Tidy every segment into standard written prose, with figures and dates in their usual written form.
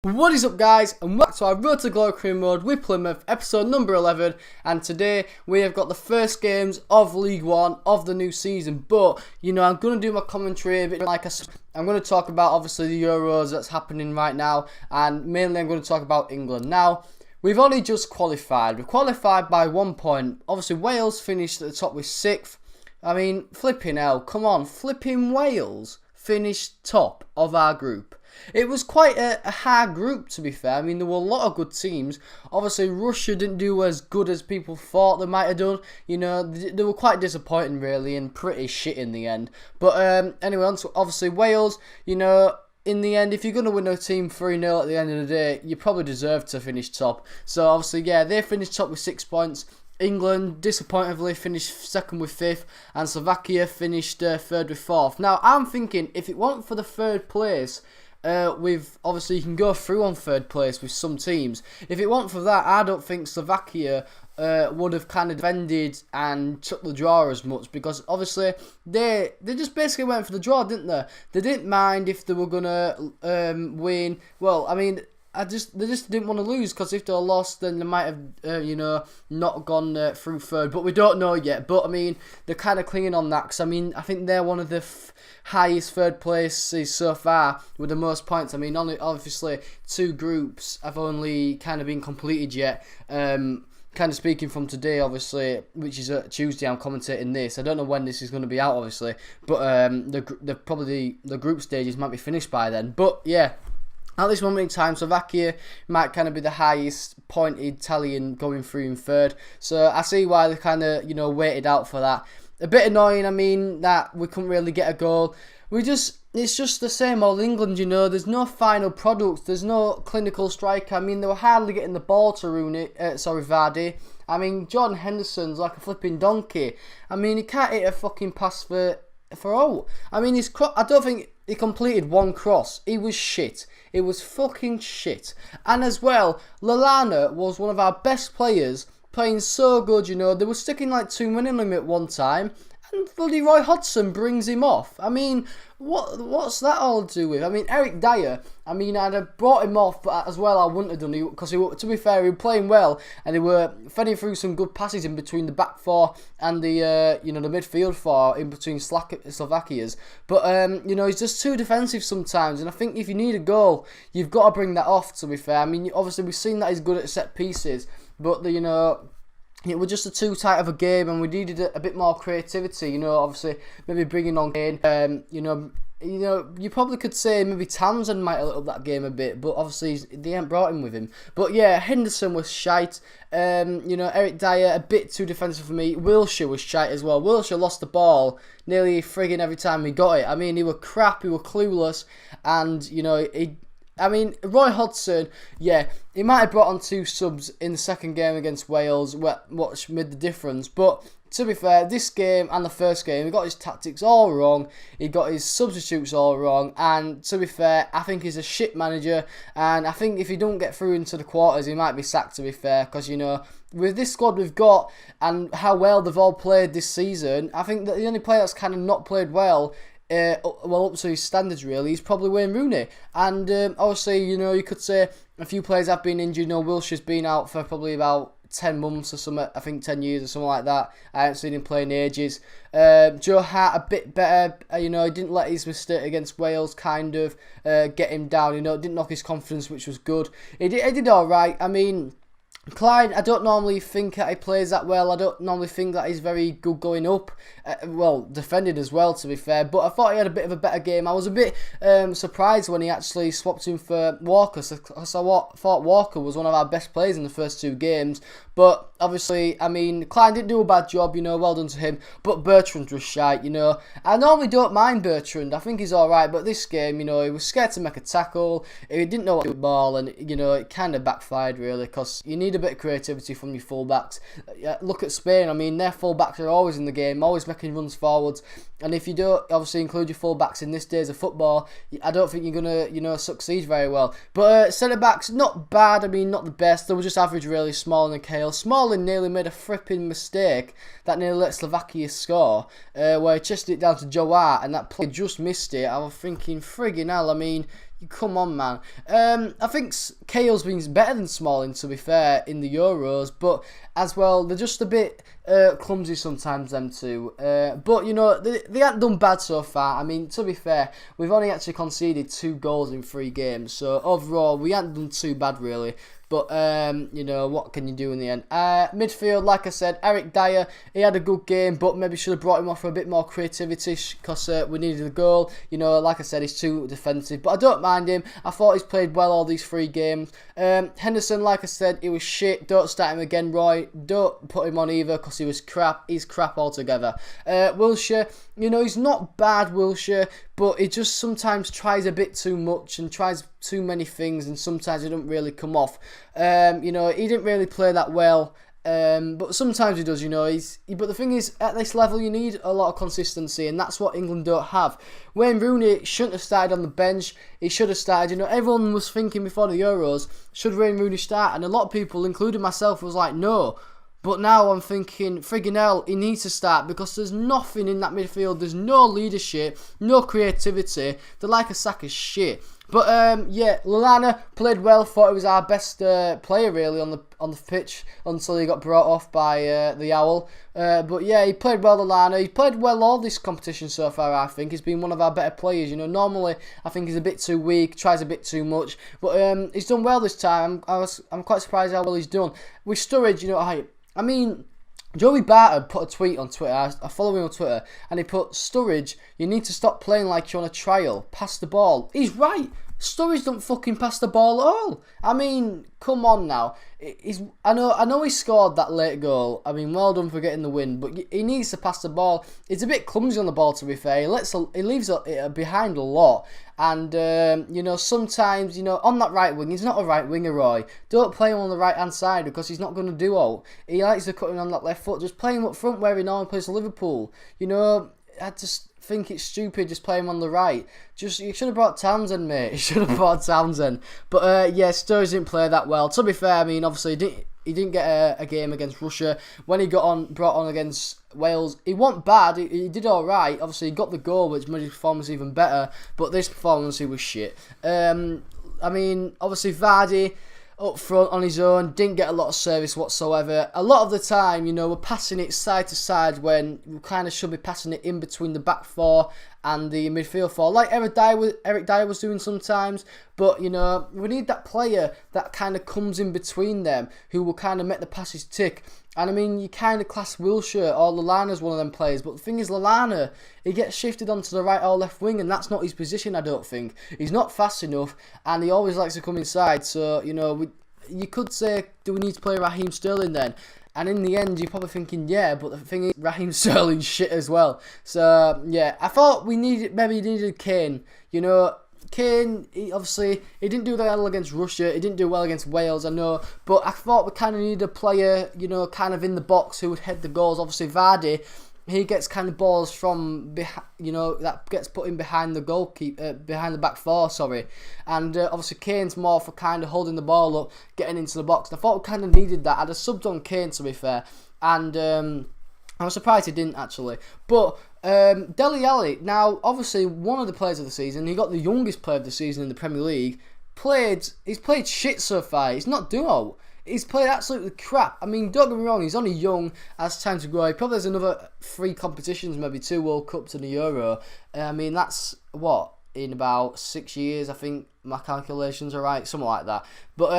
What is up, guys, and welcome to our Road to Glory Career Mode with Plymouth, episode number 11, and today we have got the first games of League One of the new season. But, I'm going to do my commentary a bit like I'm going to talk about, obviously, the Euros that's happening right now, and mainly I'm going to talk about England. Now, we've only just qualified. We've qualified by 1 point. Obviously, Wales finished at the top with 6th. I mean, flipping hell, come on, flipping Wales finished top of our group. It was quite a hard group, to be fair. I mean, there were a lot of good teams. Obviously, Russia didn't do as good as people thought they might have done. They were quite disappointing, really, and pretty shit in the end. But anyway, obviously, Wales, in the end, if you're going to win a team 3-0 at the end of the day, you probably deserve to finish top. So, obviously, yeah, they finished top with 6 points. England, disappointingly, finished second with 5th, and Slovakia finished third with 4th. Now, I'm thinking, if it weren't for the third place, obviously you can go through on third place with some teams. If it weren't for that, I don't think Slovakia would have kind of defended and took the draw as much, because obviously they just basically went for the draw, didn't they? They didn't mind if they were gonna win. Well, I mean, they just didn't want to lose, because if they lost, then they might have, not gone through third. But we don't know yet. But I mean, they're kind of clinging on that, because I mean, I think they're one of the highest third places so far with the most points. I mean, obviously 2 groups have only kind of been completed yet. Kind of speaking from today, obviously, which is Tuesday, I'm commentating this. I don't know when this is going to be out, obviously, but the group stages might be finished by then. But yeah, at this moment in time, Slovakia might kind of be the highest pointed Italian going through in third. So I see why they kind of, waited out for that. A bit annoying, I mean, that we couldn't really get a goal. It's just the same old England, There's no final product. There's no clinical striker. I mean, they were hardly getting the ball to Vardy. I mean, Jordan Henderson's like a flipping donkey. I mean, he can't hit a fucking pass for all. I mean, I don't think he completed one cross. He was shit. It was fucking shit. And as well, Lallana was one of our best players, playing so good, They were sticking like 2 men in him at one time, and bloody Roy Hodgson brings him off. I mean, what's that all to do with? I mean, Eric Dyer, I'd have brought him off, but as well I wouldn't have done it, because to be fair, he was playing well, and they were feeding through some good passes in between the back four and the the midfield four in between Slovakia's. But he's just too defensive sometimes, and I think if you need a goal, you've got to bring that off. To be fair, I mean, obviously we've seen that he's good at set pieces, but it was just too tight of a game, and we needed a bit more creativity. Obviously maybe bringing on Kane. You probably could say maybe Townsend might have lit up that game a bit, but obviously they ain't brought him with him. But yeah, Henderson was shite. Eric Dyer a bit too defensive for me. Wilshere was shite as well. Wilshere lost the ball nearly frigging every time he got it. I mean, he were crap. He were clueless, and Roy Hodgson, yeah, he might have brought on 2 subs in the second game against Wales, which made the difference. But to be fair, this game and the first game, he got his tactics all wrong. He got his substitutes all wrong. And to be fair, I think he's a shit manager. And I think if he don't get through into the quarters, he might be sacked, to be fair. Because, with this squad we've got and how well they've all played this season, I think that the only player that's kind of not played well, up to his standards really, he's probably Wayne Rooney. And obviously, you could say a few players have been injured. Wilshere's been out for probably about 10 months or something, I think 10 years or something like that. I haven't seen him play in ages. Joe Hart a bit better. He didn't let his mistake against Wales kind of get him down. Didn't knock his confidence, which was good. He did all right. I mean, Clyde, I don't normally think that he plays that well. I don't normally think that he's very good going up. Defending as well, to be fair. But I thought he had a bit of a better game. I was a bit surprised when he actually swapped him for Walker. So I thought Walker was one of our best players in the first 2 games. But obviously, I mean, Klein didn't do a bad job, well done to him. But Bertrand was shite, I normally don't mind Bertrand. I think he's alright. But this game, he was scared to make a tackle. He didn't know what to do with the ball. And, it kind of backfired, really. Because you need a bit of creativity from your fullbacks. Look at Spain. I mean, their fullbacks are always in the game, always making runs forwards. And if you don't obviously include your fullbacks in this days of football, I don't think you're gonna succeed very well. But centre backs, not bad. I mean, not the best. They were just average, really. Smalling and Cahill. Smalling nearly made a fripping mistake that nearly let Slovakia score, where he chested it down to Joe Hart, and that play just missed it. I was thinking, friggin' hell. I mean, You come on, man. I think Cale's been better than Smalling, to be fair, in the Euros, but as well, they're just a bit clumsy sometimes, them two. But, you know, they haven't done bad so far. I mean, to be fair, we've only actually conceded 2 goals in 3 games, so overall, we haven't done too bad, really. But, you know, what can you do in the end? Midfield, like I said, Eric Dyer, he had a good game, but maybe should have brought him off for a bit more creativity because we needed a goal. You know, like I said, he's too defensive, but I don't mind him. I thought he's played well all these 3 games. Henderson, like I said, he was shit. Don't start him again, Roy. Don't put him on either because he was crap. He's crap altogether. Wilshere, you know, he's not bad, Wilshere, but he just sometimes tries a bit too much and tries too many things, and sometimes he don't really come off. You know, he didn't really play that well, but sometimes he does, you know. But the thing is, at this level, you need a lot of consistency, and that's what England don't have. Wayne Rooney shouldn't have started on the bench. He should have started, you know, everyone was thinking before the Euros, should Wayne Rooney start? And a lot of people, including myself, was like, no. But now I'm thinking, friggin' hell, he needs to start because there's nothing in that midfield. There's no leadership, no creativity. They're like a sack of shit. But yeah, Lallana played well. Thought he was our best player really on the pitch until he got brought off by the Owl. But yeah, he played well, Lallana. He played well all this competition so far. I think he's been one of our better players. You know, normally I think he's a bit too weak, tries a bit too much. But he's done well this time. I'm quite surprised how well he's done. With Sturridge, you know, I mean, Joey Barton put a tweet on Twitter, I follow him on Twitter, and he put, Sturridge, you need to stop playing like you're on a trial, pass the ball. He's right, Sturridge don't fucking pass the ball at all. I mean, come on now. I know he scored that late goal. I mean, well done for getting the win, but he needs to pass the ball. He's a bit clumsy on the ball, to be fair. He leaves it behind a lot. And, you know, sometimes, you know, on that right wing, he's not a right winger, Roy. Don't play him on the right-hand side because he's not going to do all. He likes to cut in on that left foot. Just play him up front where he normally plays for Liverpool. You know, I just think it's stupid just play him on the right. You should have brought Townsend, mate. You should have brought Townsend. But, yeah, Sturridge didn't play that well. To be fair, I mean, obviously, he didn't get a game against Russia. When he brought on against Wales, he wasn't bad. He did all right. Obviously, he got the goal, which made his performance even better. But this performance, he was shit. I mean, obviously, Vardy up front on his own, didn't get a lot of service whatsoever. A lot of the time, you know, we're passing it side to side when we kind of should be passing it in between the back 4 and the midfield 4, like Eric Dyer was doing sometimes. But, you know, we need that player that kind of comes in between them, who will kind of make the passes tick. And I mean, you kind of class Wilshere or Lallana as one of them players, but the thing is, Lallana, he gets shifted onto the right or left wing, and that's not his position, I don't think. He's not fast enough, and he always likes to come inside. So, you know, you could say, do we need to play Raheem Sterling then? And in the end, you're probably thinking, yeah, but the thing is, Raheem Sterling's shit as well. So, yeah, I thought maybe needed Kane. You know, Kane, he didn't do well against Russia. He didn't do well against Wales, I know. But I thought we kind of needed a player, you know, kind of in the box who would head the goals. Obviously, Vardy, he gets kind of balls from behind, you know, that gets put in behind the goalkeeper, behind the back 4, sorry. And obviously Kane's more for kind of holding the ball up, getting into the box. I thought we kind of needed that. I'd have subbed on Kane, to be fair. And I was surprised he didn't, actually. But Dele Alli, now obviously one of the players of the season, he got the youngest player of the season in the Premier League. He's played shit so far. He's not doing all. He's played absolutely crap. I mean, don't get me wrong, he's only young, has time to grow. He probably has another 3 competitions, maybe 2 World Cups and a Euro. I mean, that's, in about 6 years, I think my calculations are right, something like that. But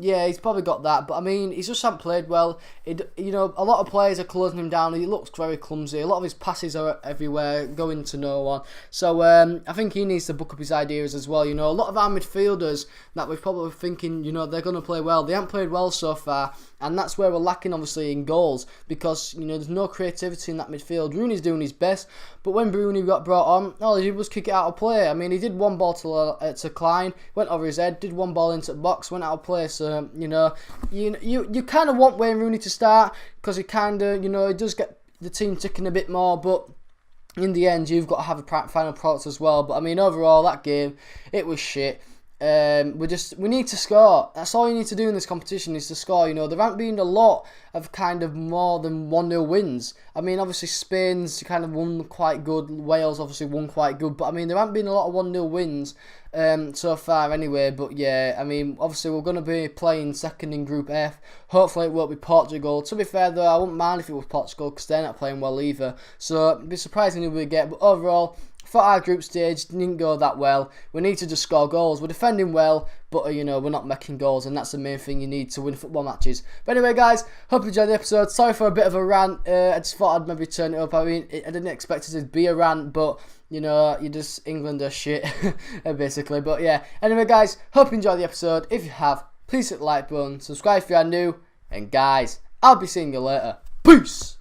yeah, he's probably got that. But I mean, he just hasn't played well. You know, a lot of players are closing him down. He looks very clumsy. A lot of his passes are everywhere, going to no one. So I think he needs to book up his ideas as well. You know, a lot of our midfielders that we're probably thinking, you know, they're going to play well. They haven't played well so far, and that's where we're lacking, obviously, in goals, because, you know, there's no creativity in that midfield. Rooney's doing his best, but when Rooney got brought on, all he did was kick it out of play. I mean, he did one ball to Klein, went over his head, did one ball into the box, went out of play. So, you know, you kind of want Wayne Rooney to start, because he kind of, you know, he does get the team ticking a bit more, but in the end, you've got to have a final product as well. But I mean, overall, that game, it was shit. we need to score. That's all you need to do in this competition is to score. You know, there haven't been a lot of kind of more than 1-0 wins. I mean, obviously Spain's kind of won quite good. Wales obviously won quite good, but I mean there haven't been a lot of 1-0 wins so far anyway. But yeah, I mean obviously we're going to be playing second in Group F. Hopefully it won't be Portugal. To be fair though, I wouldn't mind if it was Portugal because they're not playing well either. So it'd be surprising if we get. But overall, for our group stage, didn't go that well. We need to just score goals. We're defending well, but you know, we're not making goals, and that's the main thing you need to win football matches. But anyway, guys, hope you enjoyed the episode. Sorry for a bit of a rant. I just thought I'd maybe turn it up. I mean, I didn't expect it to be a rant, but you know, England are shit, basically. But yeah, anyway, guys, hope you enjoyed the episode. If you have, please hit the like button, subscribe if you are new, and guys, I'll be seeing you later. Peace!